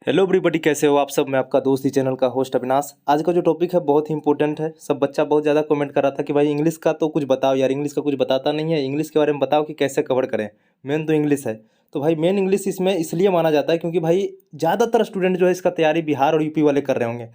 Hello everybody, कैसे हो आप सब। मैं आपका दोस्त ही चैनल का होस्ट अविनाश। आज का जो टॉपिक है बहुत ही इंपॉर्टेंट है। सब बच्चा बहुत ज़्यादा कमेंट कर रहा था कि भाई इंग्लिश का तो कुछ बताओ यार, इंग्लिश का कुछ बताता नहीं है, इंग्लिश के बारे में बताओ कि कैसे कवर करें। मेन तो इंग्लिश है। तो भाई मेन इंग्लिश इसमें इसलिए माना जाता है क्योंकि भाई ज़्यादातर स्टूडेंट जो है इसका तैयारी बिहार और यूपी वाले कर रहे होंगे,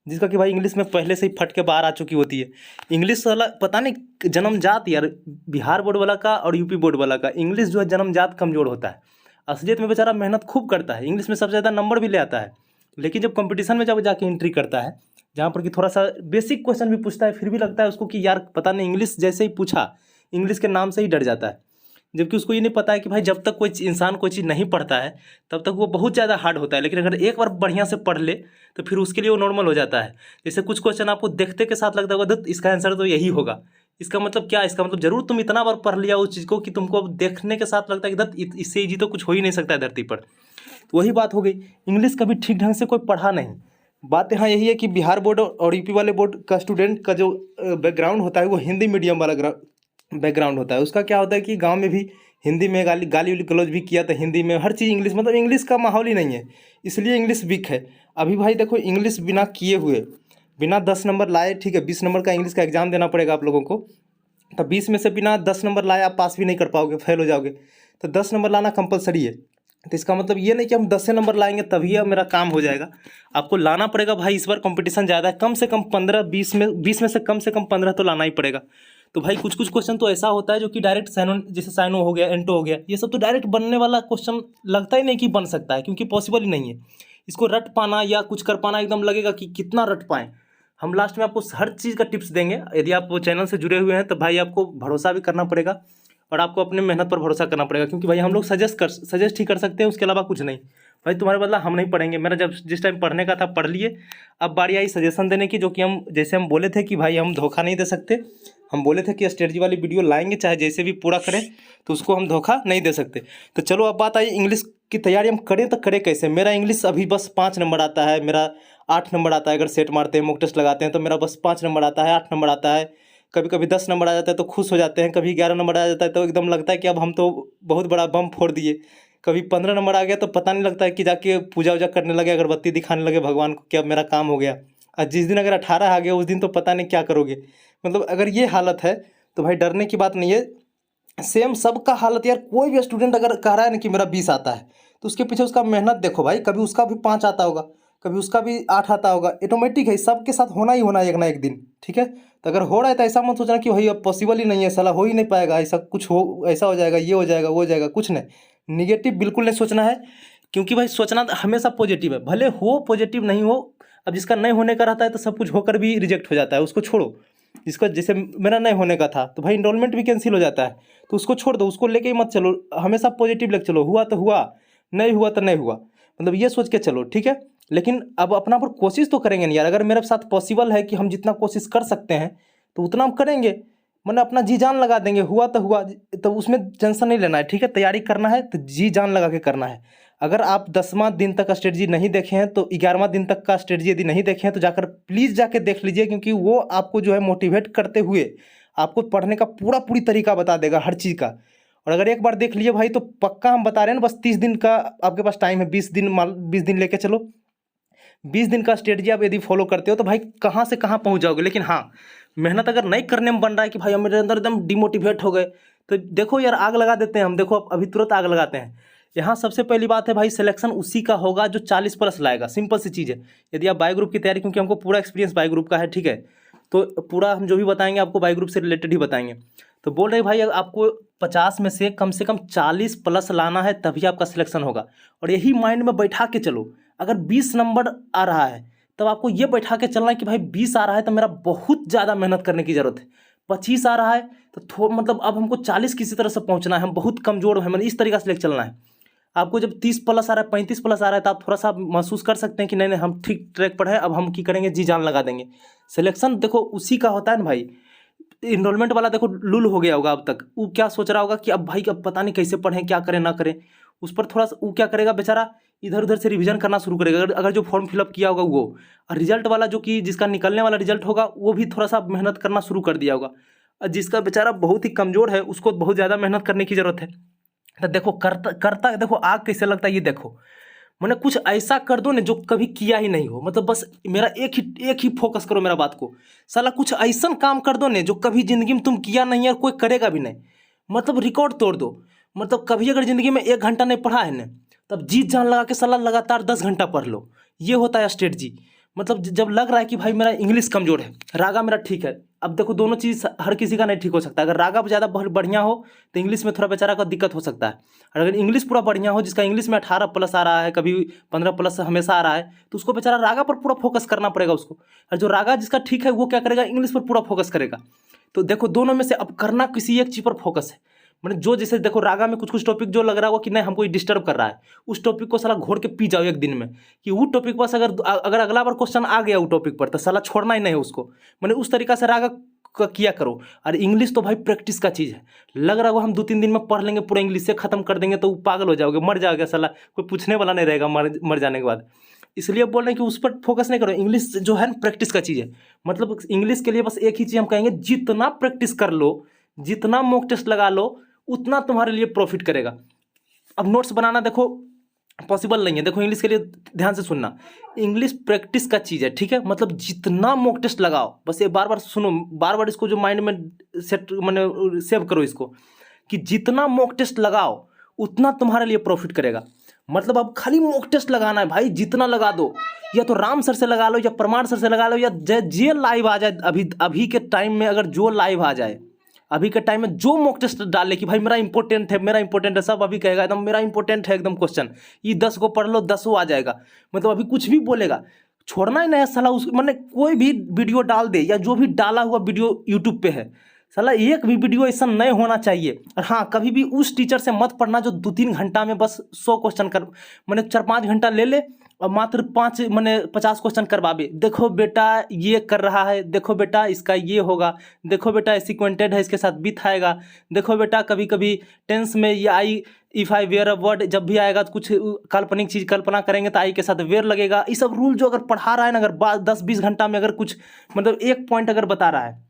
जिसका कि भाई इंग्लिश में पहले से ही फट के बाहर आ चुकी होती है। इंग्लिश वाला पता नहीं जन्मजात यार, बिहार बोर्ड वाला का और यूपी बोर्ड वाला का इंग्लिश जो है जन्मजात कमज़ोर होता है। असलियत में बेचारा मेहनत खूब करता है, इंग्लिश में सबसे ज़्यादा नंबर भी ले आता है, लेकिन जब कंपटीशन में जब जाके एंट्री करता है, जहाँ पर कि थोड़ा सा बेसिक क्वेश्चन भी पूछता है, फिर भी लगता है उसको कि यार पता नहीं, इंग्लिश जैसे ही पूछा इंग्लिश के नाम से ही डर जाता है। जबकि उसको ये नहीं पता है कि भाई जब तक कोई इंसान कोई चीज़ नहीं पढ़ता है तब तक वो बहुत ज़्यादा हार्ड होता है, लेकिन अगर एक बार बढ़िया से पढ़ ले तो फिर उसके लिए वो नॉर्मल हो जाता है। जैसे कुछ क्वेश्चन आपको देखते के साथ लगता होगा दत्त इसका आंसर तो यही होगा। इसका मतलब क्या? इसका मतलब जरूर तुम इतना बार पढ़ लिया उस चीज़ को कि तुमको अब देखने के साथ लगता है कि दत्त इससे ईजी तो कुछ हो ही नहीं सकता है धरती पर। तो वही बात हो गई, इंग्लिश कभी ठीक ढंग से कोई पढ़ा नहीं। बात यहाँ यही है कि बिहार बोर्ड और यूपी वाले बोर्ड का स्टूडेंट का जो बैकग्राउंड होता है वो हिंदी मीडियम वाला बैकग्राउंड होता है। उसका क्या होता है कि गांव में भी हिंदी में गाली गाली गलौज भी किया तो हिंदी में, हर चीज़ इंग्लिश, मतलब इंग्लिश का माहौल ही नहीं है, इसलिए इंग्लिश वीक है। अभी भाई देखो, इंग्लिश बिना किए हुए, बिना 10 नंबर लाए, ठीक है 20 नंबर का इंग्लिश का एग्ज़ाम देना पड़ेगा आप लोगों को, तो 20 में से बिना 10 नंबर लाए आप पास भी नहीं कर पाओगे, फेल हो जाओगे। तो 10 नंबर लाना कंपलसरी है। तो इसका मतलब ये नहीं कि हम 10 नंबर लाएंगे तभी अब मेरा काम हो जाएगा, आपको लाना पड़ेगा भाई। इस बार कंपटीशन ज़्यादा है, कम से कम 15, 20 में से कम 15 तो लाना ही पड़ेगा। तो भाई कुछ कुछ क्वेश्चन तो ऐसा होता है जो कि डायरेक्ट साइनो, जैसे साइनो हो गया, एंटो हो गया, ये सब तो डायरेक्ट बनने वाला क्वेश्चन लगता ही नहीं कि बन सकता है, क्योंकि पॉसिबल ही नहीं है। इसको रट पाना या कुछ कर पाना, एकदम लगेगा कि कितना रट पाएँ। हम लास्ट में आपको हर चीज़ का टिप्स देंगे। यदि आप वो चैनल से जुड़े हुए हैं तो भाई आपको भरोसा भी करना पड़ेगा और आपको अपने मेहनत पर भरोसा करना पड़ेगा, क्योंकि भाई हम लोग सजेस्ट ही कर सकते हैं, उसके अलावा कुछ नहीं। भाई तुम्हारे बदला हम नहीं पढ़ेंगे। मेरा जब जिस टाइम पढ़ने का था पढ़ लिए, अब बारी आई सजेशन देने की, जो कि हम जैसे हम बोले थे कि भाई हम धोखा नहीं दे सकते। हम बोले थे कि स्ट्रेटजी वाली वीडियो लाएंगे चाहे जैसे भी पूरा करें, तो उसको हम धोखा नहीं दे सकते। तो चलो अब बात आई इंग्लिश की तैयारी हम करें तो करें कैसे। मेरा इंग्लिश अभी बस 5 नंबर आता है, मेरा 8 नंबर आता है। अगर सेट मारते हैं, मॉक टेस्ट लगाते हैं तो मेरा बस 5 नंबर आता है, 8 नंबर आता है। कभी कभी 10 नंबर आ जाता है तो खुश हो जाते हैं, कभी 11 नंबर आ जाता है तो एकदम लगता है कि अब हम तो बहुत बड़ा बम फोड़ दिए। कभी 15 नंबर आ गया तो पता नहीं लगता है कि जाके पूजा वूजा करने लगे, अगरबत्ती दिखाने लगे भगवान को कि अब मेरा काम हो गया। और जिस दिन अगर 18 आ गया उस दिन तो पता नहीं क्या करोगे। मतलब अगर ये हालत है तो भाई डरने की बात नहीं है। सेम सबका हालत यार, कोई भी स्टूडेंट अगर कह रहा है ना कि मेरा 20 आता है, तो उसके पीछे उसका मेहनत देखो भाई। कभी उसका भी 5 आता होगा, कभी उसका भी 8 आता होगा। ऑटोमेटिक है, सबके साथ होना ही होना है एक ना एक दिन, ठीक है। तो अगर हो रहा है तो ऐसा मत सोचना कि भाई अब पॉसिबल ही नहीं है, साला हो ही नहीं पाएगा, ऐसा कुछ हो, ऐसा हो जाएगा, ये हो जाएगा, वो हो जाएगा, कुछ नहीं। निगेटिव बिल्कुल नहीं सोचना है, क्योंकि भाई सोचना हमेशा पॉजिटिव है, भले हो पॉजिटिव नहीं हो। अब जिसका नहीं होने का रहता है तो सब कुछ होकर भी रिजेक्ट हो जाता है, उसको छोड़ो। जिसका जैसे मेरा नहीं होने का था तो भाई इनरोलमेंट भी कैंसिल हो जाता है, तो उसको छोड़ दो, उसको लेके ही मत चलो। हमेशा पॉजिटिव लेके चलो, हुआ तो हुआ, नहीं हुआ तो नहीं हुआ, मतलब ये सोच के चलो, ठीक है। लेकिन अब अपना पर कोशिश तो करेंगे नहीं यार। अगर मेरे साथ पॉसिबल है कि हम जितना कोशिश कर सकते हैं तो उतना हम करेंगे, मैंने अपना जी जान लगा देंगे। हुआ तो हुआ, तो उसमें टेंशन नहीं लेना है, ठीक है। तैयारी करना है तो जी जान लगा के करना है। अगर आप 10वां दिन तक का स्ट्रेटजी नहीं देखे हैं तो 11वां दिन तक का स्ट्रेटजी यदि नहीं देखे हैं तो जाकर प्लीज़ जाके देख लीजिए, क्योंकि वो आपको जो है मोटिवेट करते हुए आपको पढ़ने का पूरा पूरी तरीका बता देगा हर चीज़ का। और अगर एक बार देख लिए भाई तो पक्का हम बता रहे हैं ना, बस 30 दिन का आपके पास टाइम है, 20 दिन, 20 दिन लेके चलो। 20 दिन का स्ट्रेटजी आप यदि फॉलो करते हो तो भाई कहाँ से कहाँ पहुँच जाओगे। लेकिन हाँ, मेहनत अगर नहीं करने में बन रहा है कि भाई हम मेरे अंदर एकदम डिमोटिवेट हो गए, तो देखो यार आग लगा देते हैं हम। देखो अभी तुरंत आग लगाते हैं। यहाँ सबसे पहली बात है भाई, सिलेक्शन उसी का होगा जो 40+ लाएगा। सिंपल सी चीज़ है। यदि आप बाई ग्रुप की तैयारी, क्योंकि हमको पूरा एक्सपीरियंस बाई ग्रुप का है, ठीक है, तो पूरा हम जो भी बताएंगे आपको बाई ग्रुप से रिलेटेड ही बताएंगे। तो बोल रहे भाई आपको 50 में से कम 40+ लाना है, तभी आपका सिलेक्शन होगा। और यही माइंड में बैठा के चलो। अगर 20 नंबर आ रहा है तब आपको ये बैठा के चलना है कि भाई 20 आ रहा है तो मेरा बहुत ज़्यादा मेहनत करने की ज़रूरत है। 25 आ रहा है तो मतलब अब हमको 40 किसी तरह से पहुंचना है, हम बहुत कमज़ोर हैं, मतलब इस तरीक़े से लेकर चलना है। आपको जब 30+ आ रहा है, 35+ आ रहा है, तो आप थोड़ा सा महसूस कर सकते हैं कि नहीं नहीं हम ठीक ट्रैक पर है, अब हम की करेंगे, जी जान लगा देंगे। सिलेक्शन देखो उसी का होता है ना भाई। इनरोलमेंट वाला देखो लुल हो गया होगा अब तक, वो क्या सोच रहा होगा कि अब भाई अब पता नहीं कैसे पढ़ें, क्या करें ना करें। उस पर थोड़ा सा वो क्या करेगा बेचारा, इधर उधर से रिवीजन करना शुरू करेगा। अगर जो फॉर्म फिलअप किया होगा वो, और रिजल्ट वाला जो कि जिसका निकलने वाला रिजल्ट होगा वो भी थोड़ा सा मेहनत करना शुरू कर दिया होगा। और जिसका बेचारा बहुत ही कमज़ोर है उसको बहुत ज़्यादा मेहनत करने की ज़रूरत है। तो देखो करता करता देखो आग कैसे लगता है ये देखो। मैंने कुछ ऐसा कर दो ना जो कभी किया ही नहीं हो, मतलब बस मेरा एक ही फोकस करो मेरा बात को। साला कुछ ऐसा काम कर दो ना जो कभी ज़िंदगी में तुम किया नहीं है और कोई करेगा भी नहीं, मतलब रिकॉर्ड तोड़ दो। मतलब कभी अगर ज़िंदगी में 1 घंटा नहीं पढ़ा है ना, तब जीत जान लगा के साला लगातार 10 घंटा पढ़ लो। ये होता है स्ट्रेटजी। मतलब जब लग रहा है कि भाई मेरा इंग्लिश कमज़ोर है, रागा मेरा ठीक है। अब देखो दोनों चीज़ हर किसी का नहीं ठीक हो सकता। अगर रागा ज़्यादा बढ़िया हो तो इंग्लिश में थोड़ा बेचारा का दिक्कत हो सकता है। और अगर इंग्लिश पूरा बढ़िया हो, जिसका इंग्लिश में 18 प्लस आ रहा है, कभी 15 प्लस हमेशा आ रहा है, तो उसको बेचारा रागा पर पूरा फोकस करना पड़ेगा उसको। और जो रागा जिसका ठीक है वो क्या करेगा, इंग्लिश पर पूरा फोकस करेगा। तो देखो दोनों में से अब करना किसी एक चीज़ पर फोकस है। मतलब जो जैसे देखो रागा में कुछ टॉपिक जो लग रहा होगा कि नहीं हमको डिस्टर्ब कर रहा है, उस टॉपिक को साला घोड़ के पी जाओ एक दिन में, कि वो टॉपिक बस अगर अगला बार क्वेश्चन आ गया वो टॉपिक पर तो साला छोड़ना ही नहीं है उसको। मैंने उस तरीका से रागा किया करो। और इंग्लिश तो भाई प्रैक्टिस का चीज़ है। लग रहा है वो हम 2-3 दिन में पढ़ लेंगे पूरा इंग्लिश से ख़त्म कर देंगे तो पागल हो जाओगे, मर जाओगे साला, कोई पूछने वाला नहीं रहेगा मर जाने के बाद। इसलिए बोल रहे हैं कि उस पर फोकस नहीं करो। इंग्लिश जो है ना प्रैक्टिस का चीज़ है। मतलब इंग्लिश के लिए बस एक ही चीज़ हम कहेंगे, जितना प्रैक्टिस कर लो, जितना मॉक टेस्ट लगा लो, उतना तुम्हारे लिए प्रॉफिट करेगा। अब नोट्स बनाना देखो पॉसिबल नहीं है। देखो इंग्लिश के लिए ध्यान से सुनना, इंग्लिश प्रैक्टिस का चीज़ है, ठीक है। मतलब जितना मॉक टेस्ट लगाओ, बस ये बार बार सुनो, बार बार इसको जो माइंड में सेट मैंने सेव करो इसको, कि जितना मॉक टेस्ट लगाओ उतना तुम्हारे लिए प्रॉफिट करेगा। मतलब अब खाली मॉक टेस्ट लगाना है भाई, जितना लगा दो, या तो राम सर से लगा लो, या प्रमाण सर से लगा लो, या जे लाइव आ जाए अभी के टाइम में, अगर जो लाइव आ जाए अभी के टाइम में, जो मॉक टेस्ट डाले कि भाई मेरा इंपॉर्टेंट है, मेरा इंपॉर्टेंट है, सब अभी कहेगा एकदम मेरा इंपॉर्टेंट है एकदम क्वेश्चन, ये 10 को पढ़ लो 10 आ जाएगा। मतलब अभी कुछ भी बोलेगा, छोड़ना ही नहीं है साला। उस मतलब कोई भी वीडियो डाल दे, या जो भी डाला हुआ वीडियो यूट्यूब पे है, साला एक भी वीडियो ऐसा नहीं होना चाहिए। और हाँ, कभी भी उस टीचर से मत पढ़ना जो 2-3 घंटा में बस 100 क्वेश्चन कर, मैंने 4-5 घंटा ले ले और मात्र 50 क्वेश्चन करवावे। देखो बेटा ये कर रहा है, देखो बेटा इसका ये होगा, देखो बेटा सीक्वेंटेड है इसके साथ विथ आएगा, देखो बेटा कभी कभी टेंस में ये I if I were a word जब भी आएगा तो कुछ काल्पनिक चीज़ कल्पना करेंगे तो आई के साथ वेयर लगेगा। ये सब रूल जो अगर पढ़ा रहा है ना, अगर 10-20 घंटा में अगर कुछ मतलब एक पॉइंट अगर बता रहा है,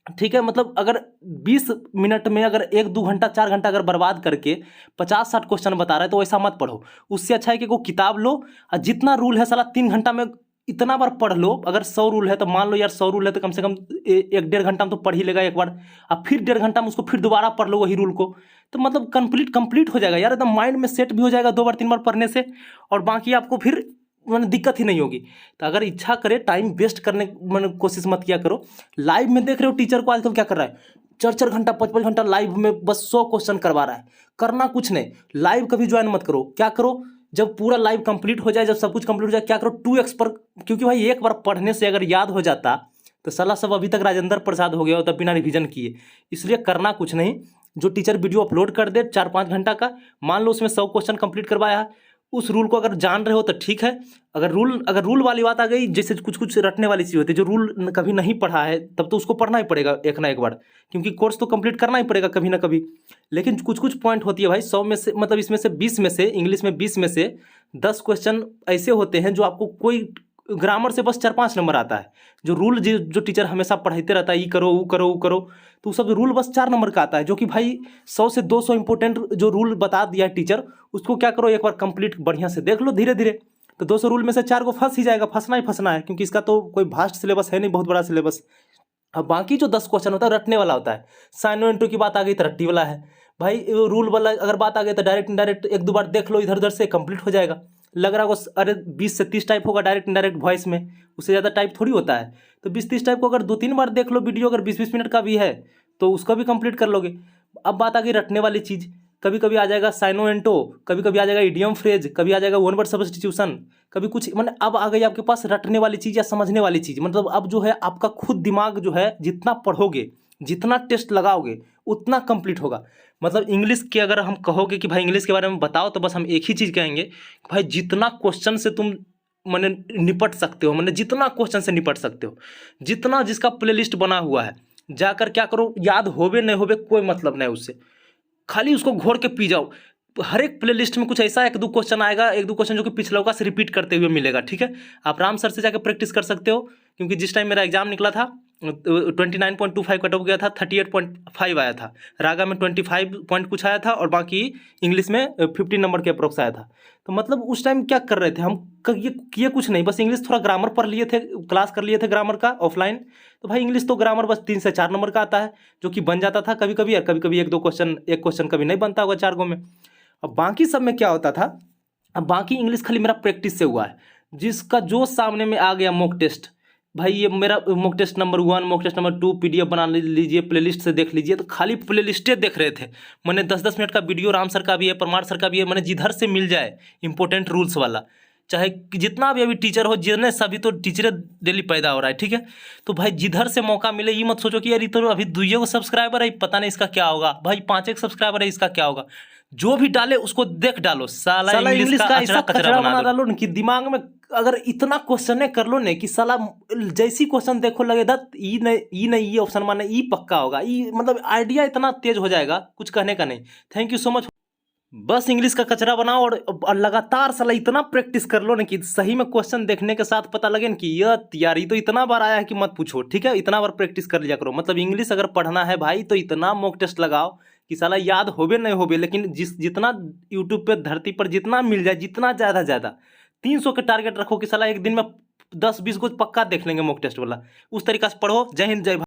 ठीक है, मतलब अगर 20 मिनट में अगर 1-2 घंटा 4 घंटा अगर बर्बाद करके 50-60 क्वेश्चन बता रहा है, तो ऐसा मत पढ़ो। उससे अच्छा है कि कोई किताब लो और जितना रूल है साला 3 घंटा में इतना बार पढ़ लो। अगर 100 रूल है तो मान लो यार 100 रूल है तो कम से कम 1-1.5 घंटा में तो पढ़ ही लेगा एक बार, अब फिर 1.5 घंटा में उसको फिर दोबारा पढ़ लो वही रूल को, तो मतलब कंप्लीट हो जाएगा यार, एकदम माइंड में सेट भी हो जाएगा 2 बार 3 बार पढ़ने से। और बाकी आपको फिर मैंने दिक्कत ही नहीं होगी। तो अगर इच्छा करे टाइम वेस्ट करने मैंने कोशिश मत किया करो। लाइव में देख रहे हो टीचर को आजकल क्या कर रहा है, 4-4 घंटा 5-5 घंटा लाइव में बस 100 क्वेश्चन करवा रहा है। करना कुछ नहीं, लाइव कभी ज्वाइन मत करो। क्या करो, जब पूरा लाइव कंप्लीट हो जाए, जब सब कुछ कंप्लीट हो जाए, क्या करो 2x पर, क्योंकि भाई एक बार पढ़ने से अगर याद हो जाता तो साला सब अभी तक राजेंद्र प्रसाद हो गया होता बिना रिवीजन किए। इसलिए करना कुछ नहीं, जो टीचर वीडियो अपलोड कर दे 4-5 घंटा का, मान लो उसमें 100 क्वेश्चन कंप्लीट करवाया है, उस रूल को अगर जान रहे हो तो ठीक है। अगर रूल वाली बात आ गई, जैसे कुछ रटने वाली चीज़ होती है, जो रूल कभी नहीं पढ़ा है तब तो उसको पढ़ना ही पड़ेगा एक ना एक बार, क्योंकि कोर्स तो कंप्लीट करना ही पड़ेगा कभी ना कभी। लेकिन कुछ पॉइंट होती है भाई, 100 में से मतलब इसमें से 20 में से, इंग्लिश में 20 में से 10 क्वेश्चन ऐसे होते हैं जो आपको कोई ग्रामर से बस 4-5 नंबर आता है। जो रूल जो टीचर हमेशा पढ़ाते रहता है, ये करो वो करो वो करो, तो सब रूल बस 4 नंबर का आता है, जो कि भाई 100 से 200 इंपॉर्टेंट जो रूल बता दिया है टीचर, उसको क्या करो एक बार कंप्लीट बढ़िया से देख लो धीरे धीरे, तो 200 रूल में से 4 को फंस ही जाएगा, फंसना ही फंसना है, क्योंकि इसका तो कोई भास्ट सिलेबस है नहीं, बहुत बड़ा सिलेबस। अब बाकी जो 10 क्वेश्चन होता है रटने वाला होता है। साइनो इंटू की बात आ गई तो रट्टी वाला है भाई, रूल वाला अगर बात आ गई तो डायरेक्ट इनडायरेक्ट 1-2 बार देख लो, इधर उधर से कंप्लीट हो जाएगा। लग रहा होगा अरे 20 से 30 टाइप होगा डायरेक्ट इनडायरेक्ट वॉइस में, उससे ज़्यादा टाइप थोड़ी होता है। तो 20-30 टाइप को अगर 2-3 बार देख लो वीडियो, अगर 20-20 मिनट का भी है तो उसका भी कंप्लीट कर लोगे। अब बात आ गई रटने वाली चीज़, कभी कभी आ जाएगा साइनो एंटो, कभी कभी आ जाएगा इडियम फ्रेज, कभी आ जाएगा वन वर्ड सब्स्टिट्यूशन, कभी कुछ, मतलब अब आ गई आपके पास रटने वाली चीज़ या समझने वाली चीज़। मतलब अब जो है आपका खुद दिमाग जो है, जितना पढ़ोगे, जितना टेस्ट लगाओगे, उतना कंप्लीट होगा। मतलब इंग्लिश के अगर हम कहोगे कि भाई इंग्लिश के बारे में बताओ, तो बस हम एक ही चीज़ कहेंगे कि भाई जितना क्वेश्चन से तुम मैंने निपट सकते हो, मैंने जितना क्वेश्चन से निपट सकते हो, जितना जिसका प्लेलिस्ट बना हुआ है, जाकर क्या करो, याद होवे नहीं होवे कोई मतलब नहीं उससे, खाली उसको घोर के पी जाओ। हर एक प्लेलिस्ट में कुछ ऐसा 1-2 क्वेश्चन आएगा, 1-2 क्वेश्चन जो कि पिछले का से रिपीट करते हुए मिलेगा, ठीक है। आप राम सर से जाकर प्रैक्टिस कर सकते हो, क्योंकि जिस टाइम मेरा एग्जाम निकला था 29.25 कट ऑफ गया था, 38.5 आया था। रागा में 25 पॉइंट कुछ आया था और बाकी इंग्लिश में 15 नंबर के अप्रोक्स आया था। तो मतलब उस टाइम क्या कर रहे थे हम, ये किए कुछ नहीं, बस इंग्लिश थोड़ा ग्रामर पढ़ लिए थे, क्लास कर लिए थे ग्रामर का ऑफलाइन। तो भाई इंग्लिश तो ग्रामर बस 3 से 4 नंबर का आता है, जो कि बन जाता था कभी कभी, और कभी कभी एक क्वेश्चन कभी नहीं बनता होगा 4 गो में। अब बाकी सब में क्या होता था, अब बाकी इंग्लिश खाली मेरा प्रैक्टिस से हुआ है। जिसका जो सामने में आ गया मॉक टेस्ट, भाई ये मेरा mock test number 1, mock test number 2 PDF बना लीजिए, प्लेलिस्ट से देख लीजिए। तो खाली प्लेलिस्टें देख रहे थे। मैंने 10-10 मिनट का वीडियो राम सर का भी है, परमार सर का भी है, मैंने जिधर से मिल जाए इंपॉर्टेंट रूल्स वाला, चाहे जितना भी अभी टीचर हो, जितने सभी तो टीचर डेली पैदा हो रहा है, ठीक है। तो भाई जिधर से मौका मिले, ये मत सोचो कि यार ये तो अभी 2 को सब्सक्राइबर है, पता नहीं इसका क्या होगा। भाई 5 एक सब्सक्राइबर है, इसका क्या होगा। जो भी डाले उसको देख डालो, साला इंग्लिश का ऐसा कचरा बना डालो ना कि दिमाग में अगर इतना क्वेश्चन कर लो ना कि साला जैसी क्वेश्चन देखो लगे दत्त ई नहीं ये ऑप्शन माने ई पक्का होगा, ई मतलब आइडिया इतना तेज हो जाएगा, कुछ कहने का नहीं। Thank you so much. बस इंग्लिश का कचरा बनाओ और लगातार साला इतना प्रैक्टिस कर लो ना कि सही में क्वेश्चन देखने के साथ पता लगे ना कि यार ये तो इतना बार आया है कि मत पूछो, ठीक है। इतना बार प्रैक्टिस कर लिया करो। मतलब इंग्लिश अगर पढ़ना है भाई तो इतना मॉक टेस्ट लगाओ कि साला याद होबे नहीं होबे, लेकिन जितना यूट्यूब पे धरती पर जितना मिल जाए, जितना ज़्यादा 300 के टारगेट रखो कि साला एक दिन में 10-20 को पक्का देख लेंगे मॉक टेस्ट वाला। उस तरीका से पढ़ो। जय हिंद, जय भारत।